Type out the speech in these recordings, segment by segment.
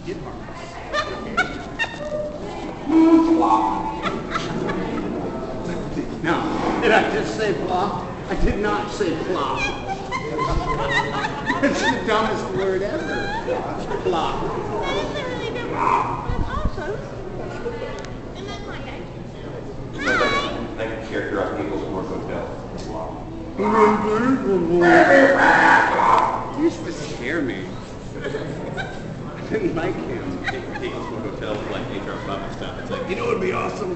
skid marks. No, did I just say plop? I did not say plop. It's the dumbest word ever. Plop. That's really good. That's awesome. And that's my guy. Like a character on People's Work Hotel. You're supposed to scare me. I didn't like him. People's Work Hotel is like HR Bubba stuff. It's like, You know what would be awesome?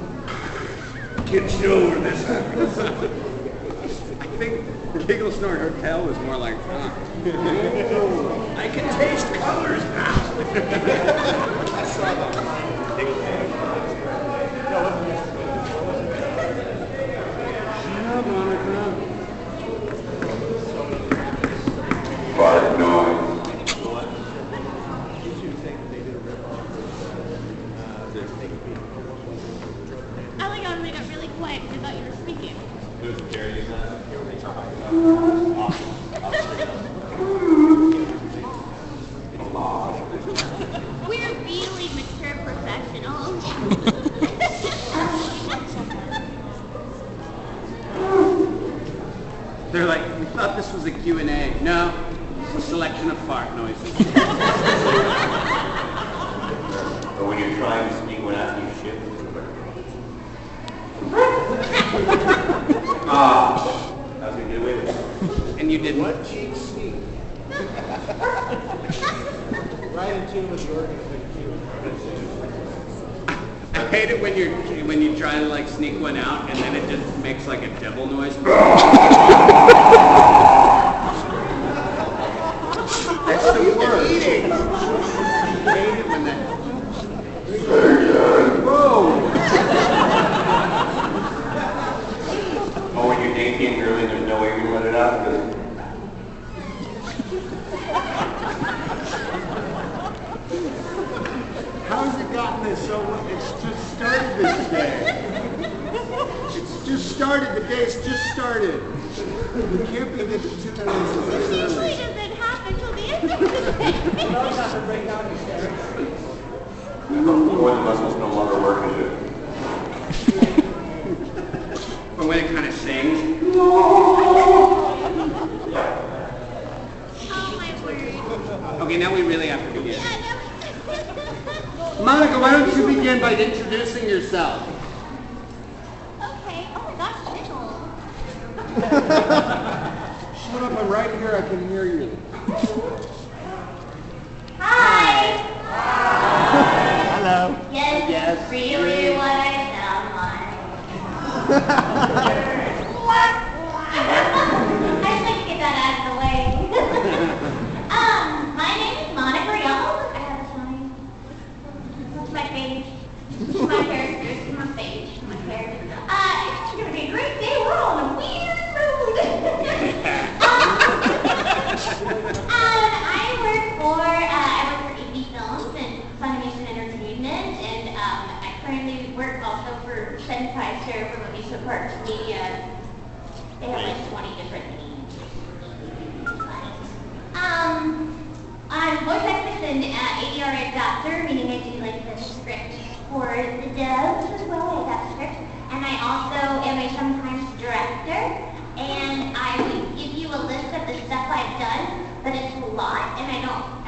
Kids show where this happens. I think Giggle Snort Hotel was more like, I can taste colors now. I saw that. Shut up, Monica. fart noise. I like how they got really quiet because I thought you were speaking. Who's carrying that? We're really mature professionals. They're like, we thought this was a Q&A. No, it's a selection of fart noises. Or when you're trying to sneak one out, you shit. Ah, I was gonna get away with it. And you didn't. What cheap sneak? Right in tune with the organization. I hate it when you try to like sneak one out and then it just makes like a devil noise. That's the worst. I hate it when that. Whoa! Oh, when you're dainty and girly, there's no way you're gonna let it out. How's it gotten this so? It's just started this day. It's just started. The day's just started. We can't be the 2 minutes Usually doesn't happen till the end of the day. You always have to break down your stairs. Or the muscles no longer work as it. Or when it kind of sings. Oh my word. Okay, now we really have to begin. Yeah, no. Monica, why don't you begin by introducing yourself? Okay. Oh my gosh, Mitchell. Shut up, I'm right here, I can hear you. Hi. Hello. Yes, Yes. really what I sound like. I just like to get that out of the way. My name is Monica Rial. I have a sign. That's my page. My characters, my page, my character. It's gonna be a great day. We're on a weird road. I work for AB Films and Funimation Entertainment, and I currently work also for Sennheiser from Amusement Parks Media. They have like 20 different names. I'm voice actress and ADR adapter, meaning I do like the script for the dubs as well. I adapt scripts, and I also am a sometimes director. And I would give you a list of the stuff I've done, but it's a lot, and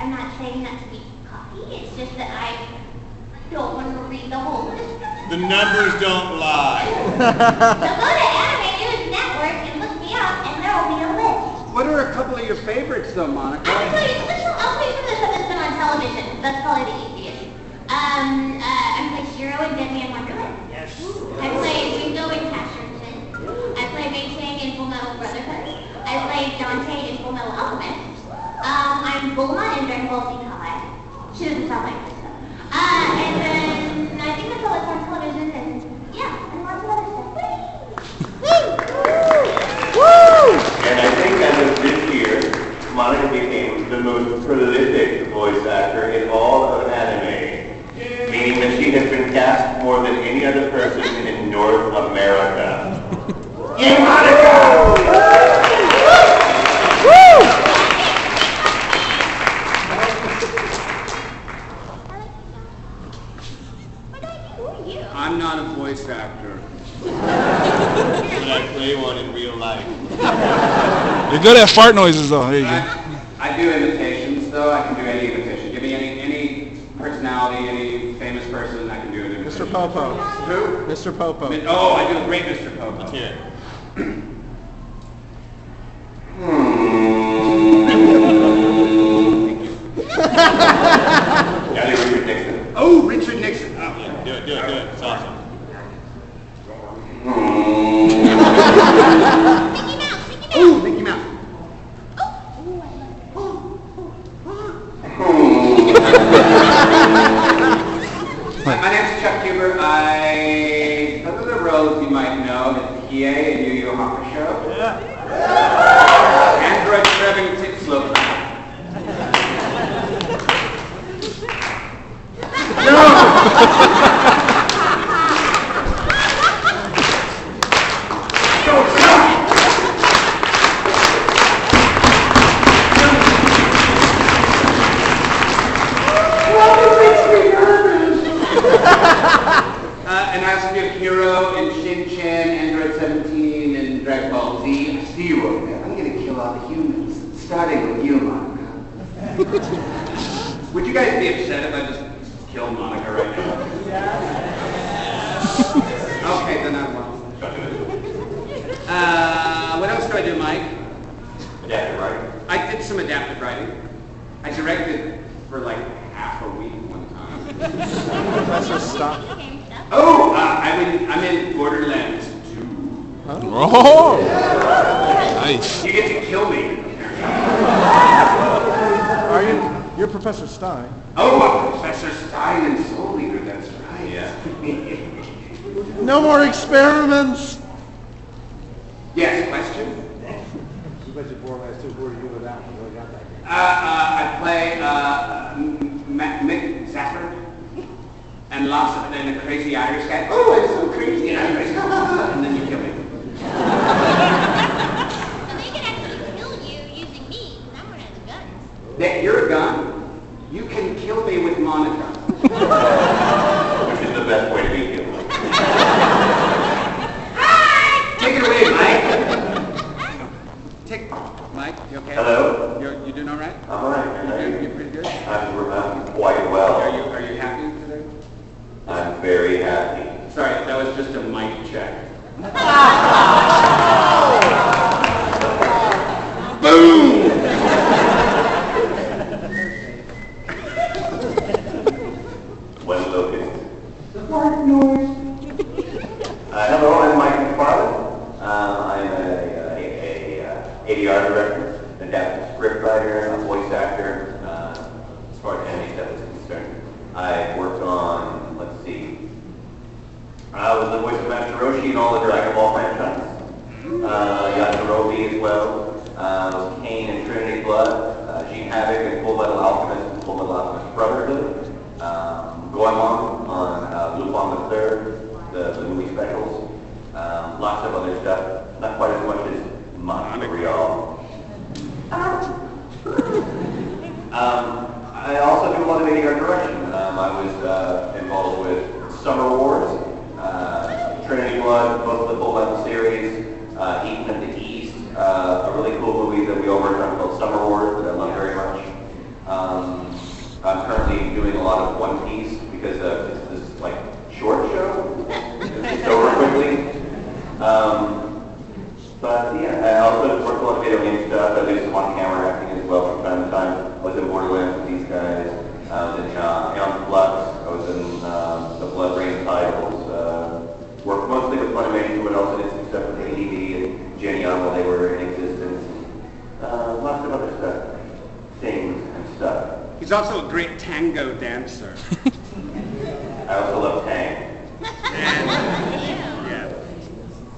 I'm not saying that to be cocky. It's just that I don't want to read the whole list. The numbers don't lie. So go to Anime News Network and look me up, and there will be a list. What are a couple of your favorites though, Monica? I'll tell you some of the stuff that's been on television. That's probably the easiest. I played Shiro in Dead Man Wonderland. Yes. I played Ringo in Casherton. I played Mei Chang in Full Metal Brotherhood. I played Dante in Full Metal Alchemist. I'm Bulma in Dragon Ball Z Kai. She doesn't sound like this stuff. And then I think that's all that's on television, and yeah, and lots of other stuff. And I think as of this year, Monica became the most prolific voice actor in all of anime, meaning that she has been cast more than any other person in North America. Yay, Monica! I are you? I'm not a voice actor. But I play one in real life. You're good at fart noises, though. There you go. I do imitations, though. I can do any imitation. Give me any personality, any famous person, I can do an imitation. Mr. Popo. Who? Mr. Popo. Oh, I do a great Mr. Popo. Let's hear it. Yeah, Richard Nixon. Oh, Richard Nixon. Oh, Yeah, do it. It's awesome. Mickey Mouse, Mickey Mouse. Ooh, Mickey Mouse. Oh, I love My name's Chuck Huber. I other the roles you might know, the PA and Yu Yu Hopper Show. Yeah. Android scrubbing tip slope. And I also do Hero and Shin Chan, Android 17, and Dragon Ball Z. I see you over there. I'm gonna kill all the humans, starting with you, Monica. Would you guys be upset if I just killed Monica right now? Okay, then I won't. What else do I do, Mike? Adaptive writing. I did some adaptive writing. I directed for like half a week one time. Professor Stop. Oh, I'm in Borderlands 2. Oh! Nice. You get to kill me. Are you? You're Professor Stein. Oh, I'm Professor Stein and Soul Eater, that's right. Yeah. No more experiments. Yes, question? You bet you Borderlands 2. Who are you with that one? Really got that game. I play Mick Zafford and lots of and a crazy Irish guy. Oh, I'm so crazy Irish. And then you kill me. So they can actually kill you using me, because I'm one of the guns. That you're a gun? You can kill me with Monica. Which is the best way to be killed. Take it away, Mike. Mike, you okay? Hello? You doing all right? I'm all right, man. You pretty good? I'm quite well. Are you happy today? I'm very happy. Sorry, that was just a mic check. Boom! When locust. The fart noise. Hello, I'm Mike Mcfarland. I'm a ADR director, adaptive script writer, a voice actor, as far as anime stuff is concerned. I've worked on, let's see, I was the voice of Master Roshi in all the Dragon Ball franchise. Yajirobe as well. Kane and Trinity Blood, Gene Havoc and Full Metal Alchemist and Full Metal Alchemist Brotherhood. Goemon on Lupin the Third, the movie specials. Lots of other stuff, not quite as much as Rial. I also do a lot of ADR direction. I was involved with Summer Wars, Trinity Blood, both the Full Metal series, Eden of the East, a really cool movie that we all worked on called Summer Wars that I love very much. I'm currently doing a lot of One Piece because it's this like short show. It's over quickly. But yeah, I also worked a lot of video game stuff. I do some on-camera acting as well from time to time. I was in Borderlands with these guys. I was in Eon Flux. I was in the Blood Rain titles. Worked mostly with Funimation, but also did some stuff with ADV and Genion while they were in existence. Lots of other stuff. Things and stuff. He's also a great tango dancer. I also love tango.